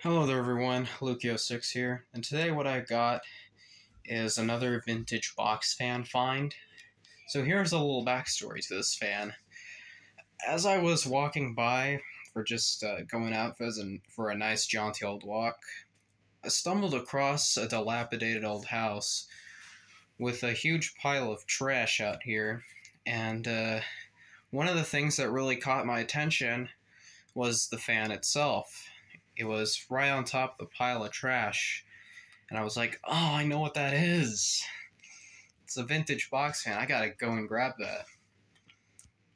Hello there everyone, Lucio6 here, and today what I got is another vintage box fan find. So here's a little backstory to this fan. As I was walking by for just going out for a nice jaunty old walk, I stumbled across a dilapidated old house with a huge pile of trash out here, and one of the things that really caught my attention was the fan itself. It was right on top of the pile of trash, and I was like, oh, I know what that is. It's a vintage box fan. I gotta go and grab that.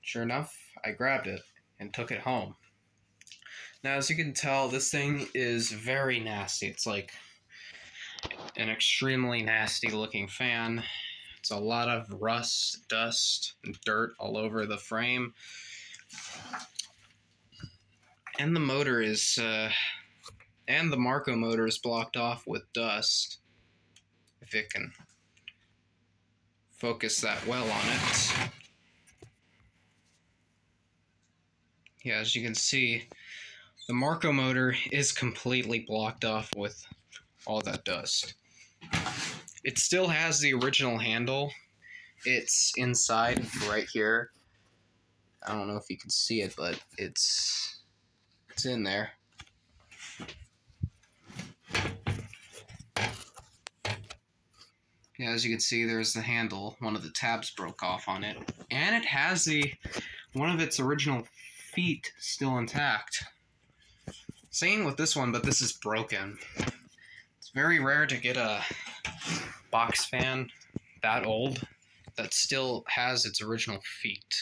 Sure enough, I grabbed it and took it home. Now, as you can tell, this thing is very nasty. It's like an extremely nasty looking fan. It's a lot of rust, dust, and dirt all over the frame. And the motor is, and the Marco motor is blocked off with dust. If it can focus that well on it. Yeah, as you can see, the Marco motor is completely blocked off with all that dust. It still has the original handle. It's inside right here. I don't know if you can see it, but it's in there. Yeah, as you can see, there's the handle. One of the tabs broke off on it. And it has one of its original feet still intact. Same with this one, but this is broken. It's very rare to get a box fan that old that still has its original feet.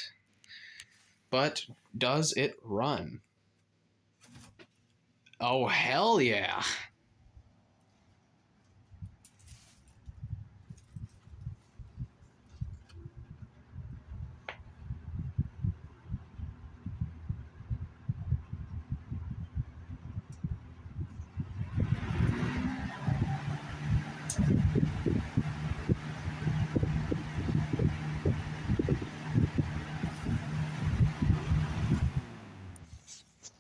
But does it run? Oh, hell yeah!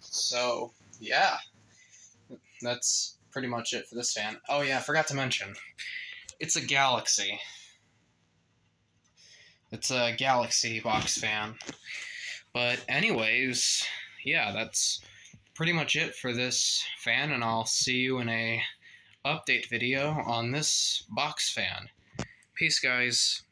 So, yeah. That's pretty much it for this fan. Oh yeah, I forgot to mention. It's a Galaxy. It's a Galaxy box fan. But anyways, yeah, that's pretty much it for this fan, and I'll see you in a update video on this box fan. Peace, guys.